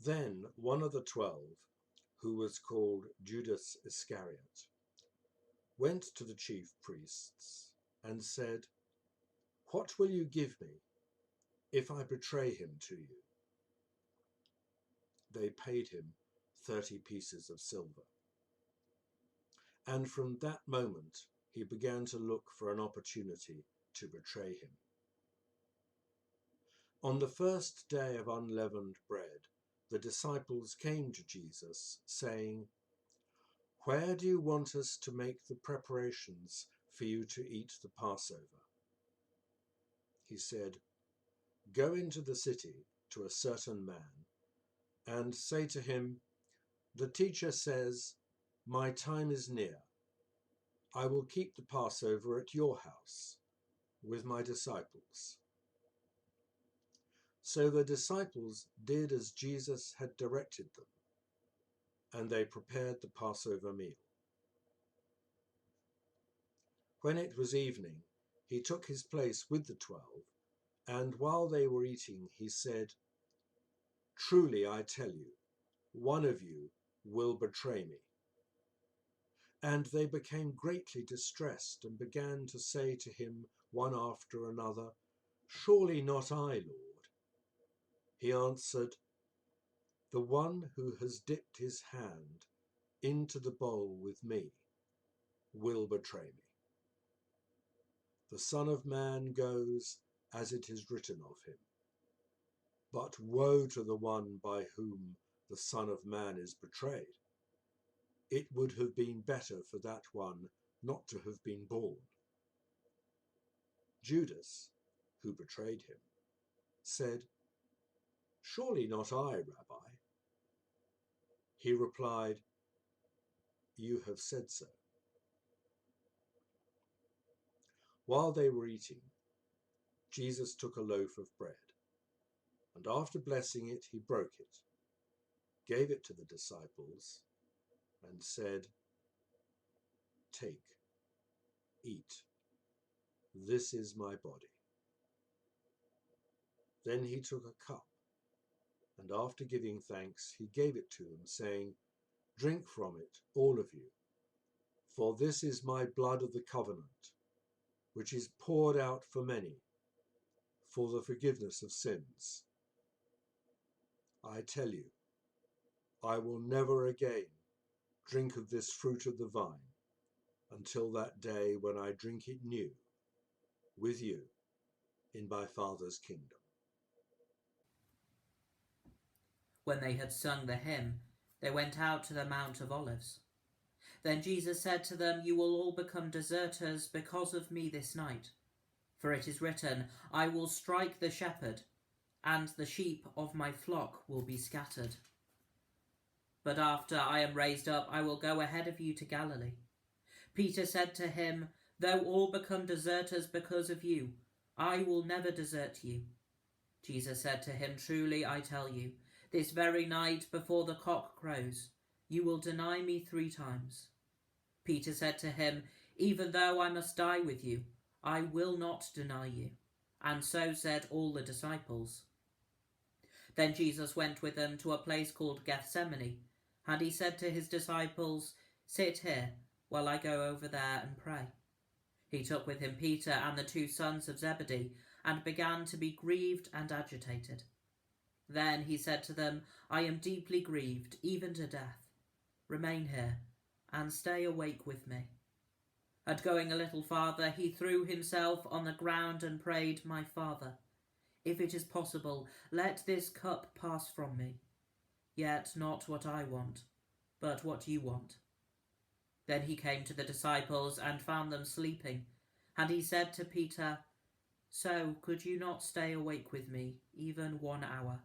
Then one of the 12, who was called Judas Iscariot, went to the chief priests and said, "What will you give me if I betray him to you?" They paid him 30 pieces of silver. And from that moment he began to look for an opportunity to betray him. On the first day of unleavened bread, the disciples came to Jesus, saying, "Where do you want us to make the preparations for you to eat the Passover?" He said, "Go into the city to a certain man and say to him, 'The teacher says, my time is near. I will keep the Passover at your house with my disciples.'" So the disciples did as Jesus had directed them, and they prepared the Passover meal. When it was evening, he took his place with the 12, and while they were eating, he said, "Truly I tell you, one of you will betray me." And they became greatly distressed and began to say to him one after another, "Surely not I, Lord." He answered, "The one who has dipped his hand into the bowl with me will betray me. The Son of Man goes as it is written of him. But woe to the one by whom the Son of Man is betrayed. It would have been better for that one not to have been born." Judas, who betrayed him, said, "Surely not I, Rabbi." He replied, "You have said so." While they were eating, Jesus took a loaf of bread, and after blessing it, he broke it, gave it to the disciples, and said, "Take, eat. This is my body." Then he took a cup, and after giving thanks, he gave it to them, saying, "Drink from it, all of you, for this is my blood of the covenant, which is poured out for many for the forgiveness of sins. I tell you, I will never again drink of this fruit of the vine until that day when I drink it new with you in my Father's kingdom." When they had sung the hymn, they went out to the Mount of Olives. Then Jesus said to them, "You will all become deserters because of me this night. For it is written, I will strike the shepherd, and the sheep of my flock will be scattered. But after I am raised up, I will go ahead of you to Galilee." Peter said to him, "Though all become deserters because of you, I will never desert you." Jesus said to him, "Truly I tell you, this very night before the cock crows, you will deny me 3 times. Peter said to him, "Even though I must die with you, I will not deny you." And so said all the disciples. Then Jesus went with them to a place called Gethsemane, and he said to his disciples, "Sit here while I go over there and pray." He took with him Peter and the 2 sons of Zebedee, and began to be grieved and agitated. Then he said to them, "I am deeply grieved, even to death. Remain here, and stay awake with me." And going a little farther, he threw himself on the ground and prayed, "My Father, if it is possible, let this cup pass from me. Yet not what I want, but what you want." Then he came to the disciples and found them sleeping, and he said to Peter, "So could you not stay awake with me even 1 hour?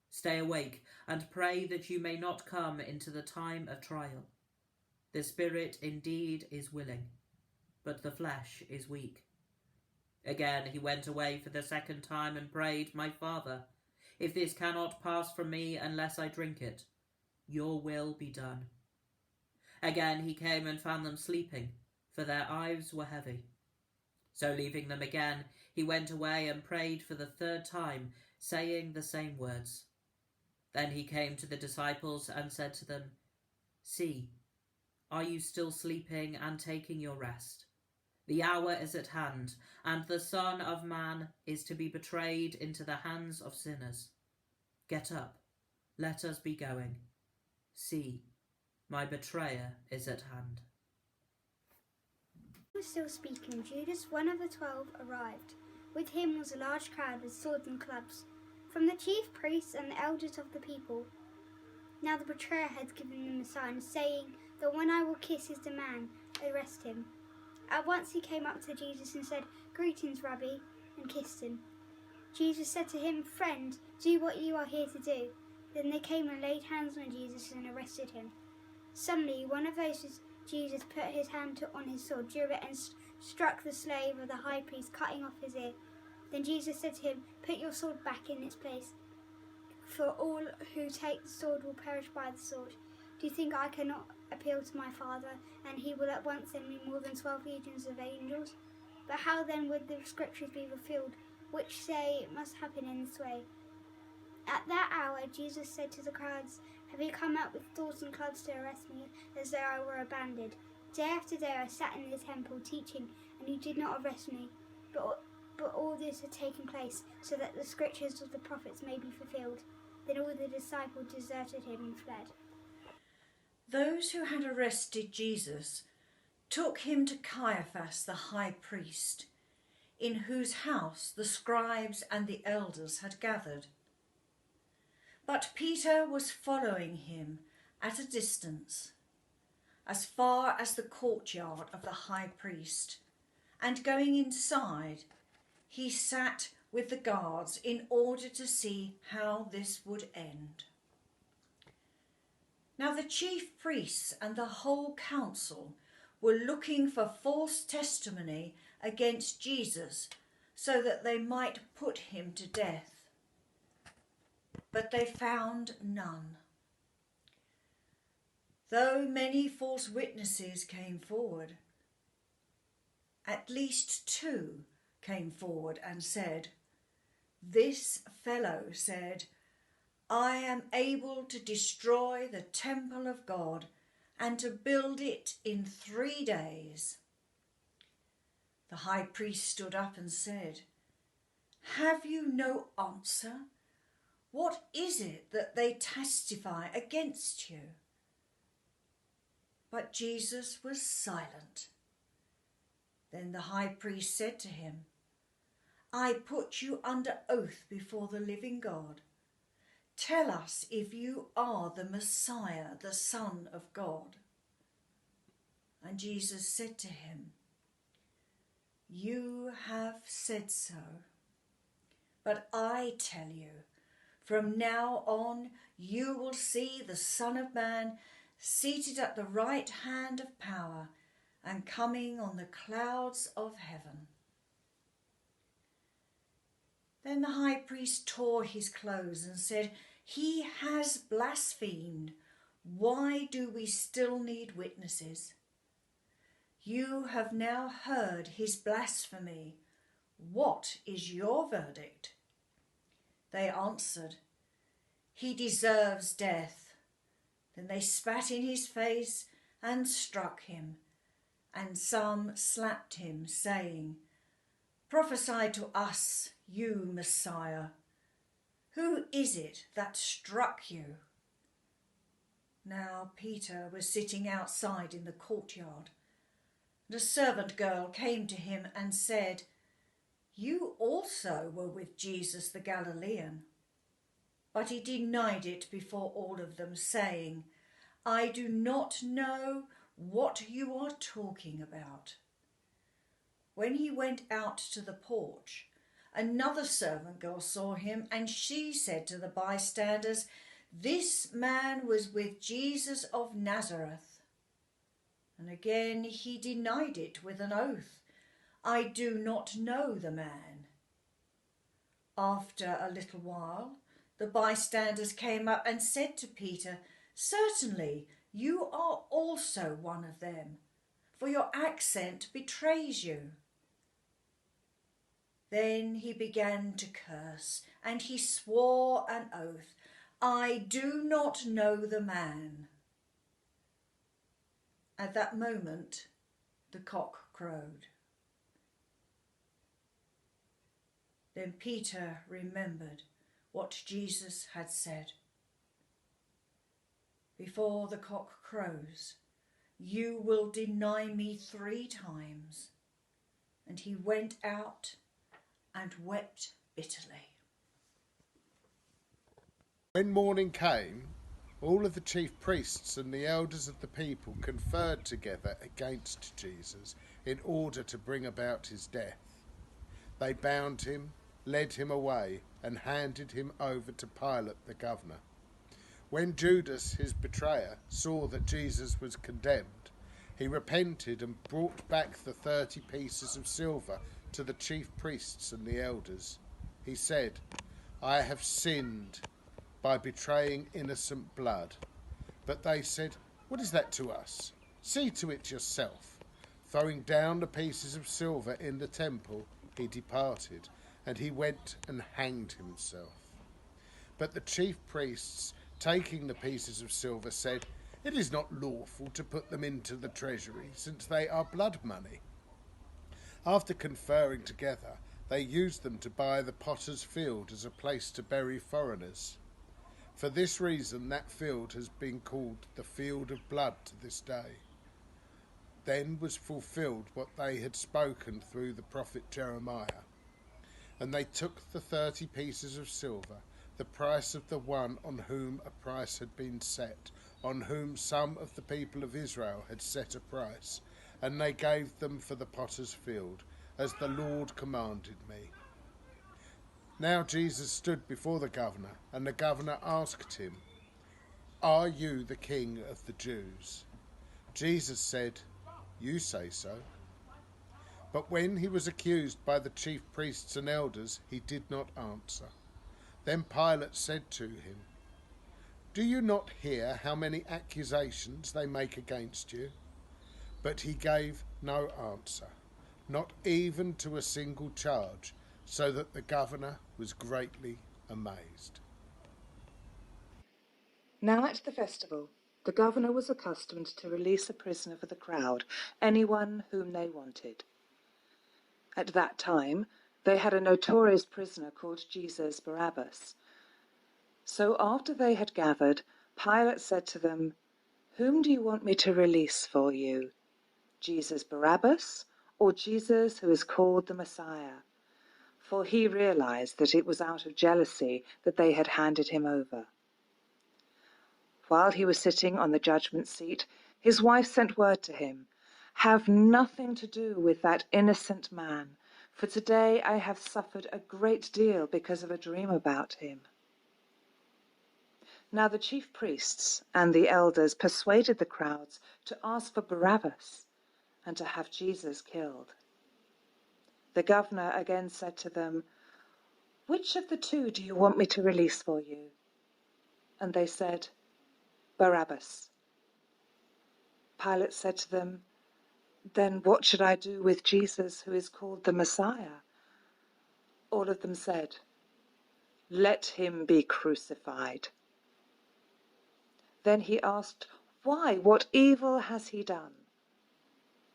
Stay awake and pray that you may not come into the time of trial. The spirit indeed is willing, but the flesh is weak." Again he went away for the 2nd time and prayed, "My Father, if this cannot pass from me unless I drink it, your will be done." Again he came and found them sleeping, for their eyes were heavy. So leaving them again, he went away and prayed for the 3rd time, saying the same words. Then he came to the disciples and said to them, "See, are you still sleeping and taking your rest? The hour is at hand, and the Son of Man is to be betrayed into the hands of sinners. Get up, let us be going. See, my betrayer is at hand." He was still speaking. Judas, one of the 12, arrived. With him was a large crowd with swords and clubs, from the chief priests and the elders of the people. Now the betrayer had given them a sign, saying, "The one I will kiss is the man. Arrest him." At once he came up to Jesus and said, "Greetings, Rabbi," and kissed him. Jesus said to him, "Friend, do what you are here to do." Then they came and laid hands on Jesus and arrested him. Suddenly one of those as Jesus put his hand on his sword, drew it and struck the slave of the high priest, cutting off his ear. Then Jesus said to him, "Put your sword back in its place, for all who take the sword will perish by the sword. Do you think I cannot appeal to my Father, and he will at once send me more than 12 legions of angels? But how then would the scriptures be fulfilled, which say it must happen in this way?" At that hour Jesus said to the crowds, "Have you come out with swords and clubs to arrest me, as though I were a bandit? Day after day I sat in the temple teaching, and you did not arrest me. But all this had taken place, so that the scriptures of the prophets may be fulfilled." Then all the disciples deserted him and fled. Those who had arrested Jesus took him to Caiaphas the high priest, in whose house the scribes and the elders had gathered. But Peter was following him at a distance, as far as the courtyard of the high priest, and going inside, he sat with the guards in order to see how this would end. Now the chief priests and the whole council were looking for false testimony against Jesus, so that they might put him to death. But they found none, though many false witnesses came forward. At least 2 came forward and said, "This fellow said, 'I am able to destroy the temple of God and to build it in 3 days.'" The high priest stood up and said, "Have you no answer? What is it that they testify against you?" But Jesus was silent. Then the high priest said to him, "I put you under oath before the living God. Tell us if you are the Messiah, the Son of God." And Jesus said to him, "You have said so. But I tell you, from now on you will see the Son of Man seated at the right hand of power and coming on the clouds of heaven." Then the high priest tore his clothes and said, "He has blasphemed. Why do we still need witnesses? You have now heard his blasphemy. What is your verdict?" They answered, "He deserves death." Then they spat in his face and struck him, and some slapped him, saying, "Prophesy to us, you Messiah. Who is it that struck you?" Now Peter was sitting outside in the courtyard, and a servant girl came to him and said, "You also were with Jesus the Galilean." But he denied it before all of them, saying, "I do not know what you are talking about." When he went out to the porch, another servant girl saw him, and she said to the bystanders, "This man was with Jesus of Nazareth." And again he denied it with an oath, "I do not know the man." After a little while, the bystanders came up and said to Peter, "Certainly you are also one of them, for your accent betrays you." Then he began to curse, and he swore an oath, I do not know the man. At that moment, the cock crowed. Then Peter remembered what Jesus had said. Before the cock crows, you will deny me 3 times. And he went out and wept bitterly. When morning came, all of the chief priests and the elders of the people conferred together against Jesus in order to bring about his death. They bound him, led him away, and handed him over to Pilate the governor. When Judas, his betrayer, saw that Jesus was condemned, he repented and brought back the 30 pieces of silver to the chief priests and the elders. He said, "I have sinned by betraying innocent blood." But they said, "What is that to us? See to it yourself." Throwing down the pieces of silver in the temple, he departed, and he went and hanged himself. But the chief priests, taking the pieces of silver, said, "It is not lawful to put them into the treasury, since they are blood money." After conferring together, they used them to buy the potter's field as a place to bury foreigners. For this reason, that field has been called the Field of Blood to this day. Then was fulfilled what they had spoken through the prophet Jeremiah. And they took the 30 pieces of silver, the price of the one on whom a price had been set, on whom some of the people of Israel had set a price, and they gave them for the potter's field, as the Lord commanded me. Now Jesus stood before the governor, and the governor asked him, "Are you the king of the Jews?" Jesus said, "You say so." But when he was accused by the chief priests and elders, he did not answer. Then Pilate said to him, "Do you not hear how many accusations they make against you?" But he gave no answer, not even to a single charge, so that the governor was greatly amazed. Now at the festival, the governor was accustomed to release a prisoner for the crowd, anyone whom they wanted. At that time, they had a notorious prisoner called Jesus Barabbas. So after they had gathered, Pilate said to them, "Whom do you want me to release for you? Jesus Barabbas, or Jesus who is called the Messiah?" For he realized that it was out of jealousy that they had handed him over. While he was sitting on the judgment seat, his wife sent word to him, "Have nothing to do with that innocent man, for today I have suffered a great deal because of a dream about him." Now the chief priests and the elders persuaded the crowds to ask for Barabbas and to have Jesus killed. The governor again said to them, "Which of the 2 do you want me to release for you?" And they said, "Barabbas." Pilate said to them, "Then what should I do with Jesus who is called the Messiah?" All of them said, "Let him be crucified." Then he asked, "Why? What evil has he done?"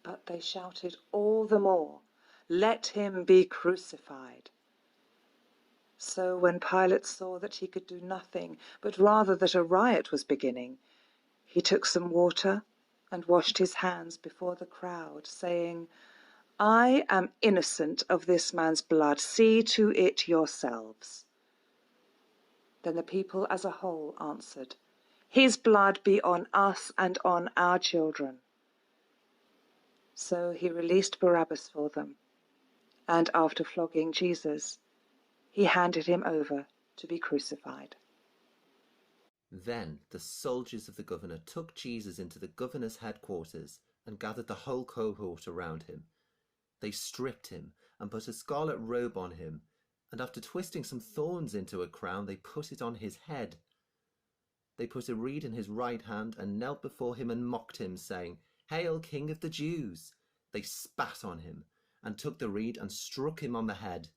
But they shouted all the more, "Let him be crucified." So when Pilate saw that he could do nothing, but rather that a riot was beginning, he took some water and washed his hands before the crowd, saying, "I am innocent of this man's blood. See to it yourselves." Then the people as a whole answered, "His blood be on us and on our children." So he released Barabbas for them, and after flogging Jesus, he handed him over to be crucified. Then the soldiers of the governor took Jesus into the governor's headquarters and gathered the whole cohort around him. They stripped him and put a scarlet robe on him, and after twisting some thorns into a crown, they put it on his head. They put a reed in his right hand and knelt before him and mocked him, saying, "Hail, King of the Jews!" They spat on him and took the reed and struck him on the head.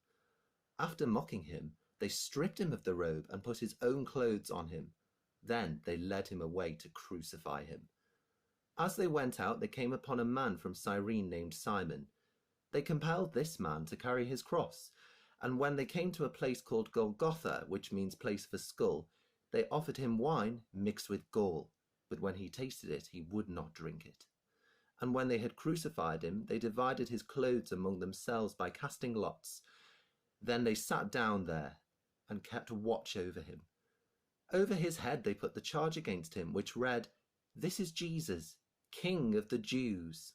After mocking him, They stripped him of the robe and put his own clothes on him. Then they led him away to crucify him. As they went out, they came upon a man from Cyrene named Simon. They compelled this man to carry his cross, and when they came to a place called Golgotha, which means place of a skull, they offered him wine mixed with gall, but when he tasted it, he would not drink it. And when they had crucified him, they divided his clothes among themselves by casting lots. Then they sat down there and kept watch over him. Over his head they put the charge against him, which read, "This is Jesus, King of the Jews."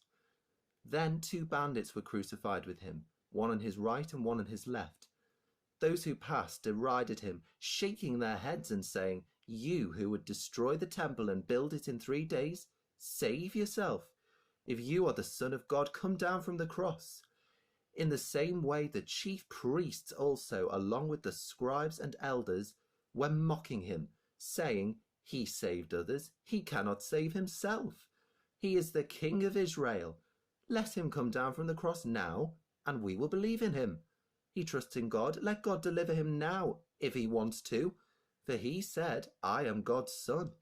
Then 2 bandits were crucified with him, one on his right and one on his left. Those who passed derided him, shaking their heads and saying, "You who would destroy the temple and build it in 3 days, save yourself. If you are the Son of God, come down from the cross." In the same way, the chief priests also, along with the scribes and elders, were mocking him, saying, "He saved others, he cannot save himself. He is the King of Israel. Let him come down from the cross now, and we will believe in him. He trusts in God. Let God deliver him now, if he wants to, for he said, 'I am God's son.'"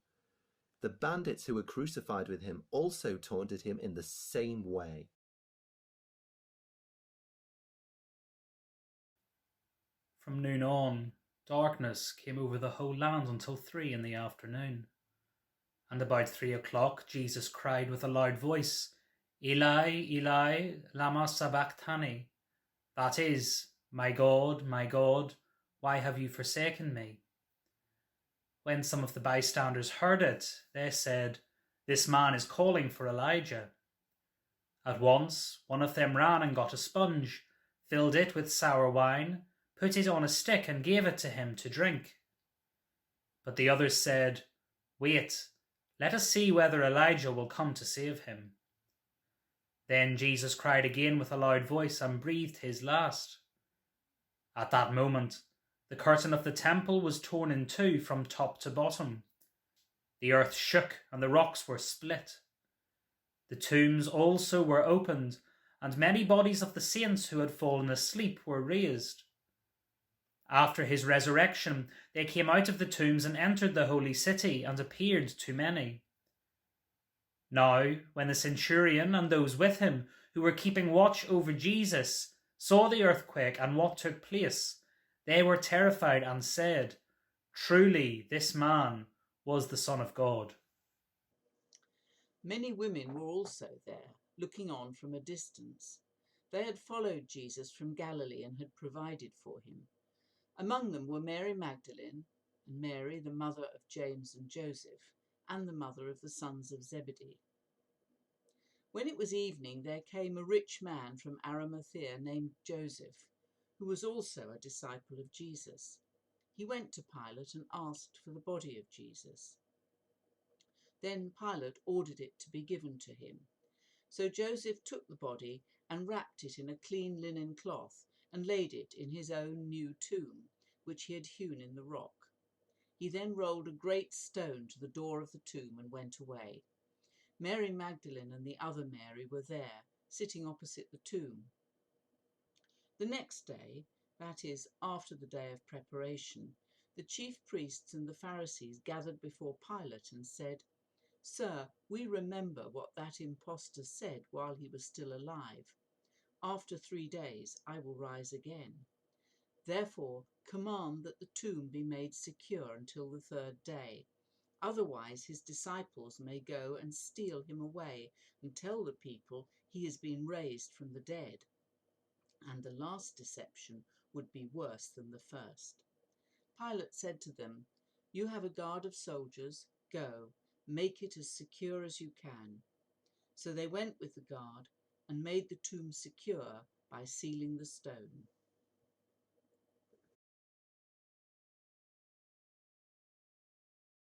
The bandits who were crucified with him also taunted him in the same way. From noon on, darkness came over the whole land until 3 in the afternoon. And about 3 o'clock, Jesus cried with a loud voice, "Eli, Eli, lama sabachthani?" That is, my God, why have you forsaken me?" When some of the bystanders heard it, they said, "This man is calling for Elijah." At once, one of them ran and got a sponge, filled it with sour wine, put it on a stick and gave it to him to drink. But the others said, "Wait, let us see whether Elijah will come to save him." Then Jesus cried again with a loud voice and breathed his last. At that moment, the curtain of the temple was torn in 2 from top to bottom. The earth shook and the rocks were split. The tombs also were opened, and many bodies of the saints who had fallen asleep were raised. After his resurrection, they came out of the tombs and entered the holy city and appeared to many. Now, when the centurion and those with him who were keeping watch over Jesus saw the earthquake and what took place, they were terrified and said, "Truly, this man was the Son of God." Many women were also there, looking on from a distance. They had followed Jesus from Galilee and had provided for him. Among them were Mary Magdalene, and Mary, the mother of James and Joseph, and the mother of the sons of Zebedee. When it was evening, there came a rich man from Arimathea named Joseph, who was also a disciple of Jesus. He went to Pilate and asked for the body of Jesus. Then Pilate ordered it to be given to him. So Joseph took the body and wrapped it in a clean linen cloth and laid it in his own new tomb, which he had hewn in the rock. He then rolled a great stone to the door of the tomb and went away. Mary Magdalene and the other Mary were there, sitting opposite the tomb. The next day, that is, after the day of preparation, the chief priests and the Pharisees gathered before Pilate and said, "Sir, we remember what that impostor said while he was still alive. 'After 3 days I will rise again.' Therefore command that the tomb be made secure until the 3rd day. Otherwise his disciples may go and steal him away and tell the people he has been raised from the dead. And the last deception would be worse than the first." Pilate said to them, "You have a guard of soldiers. Go, make it as secure as you can." So they went with the guard and made the tomb secure by sealing the stone.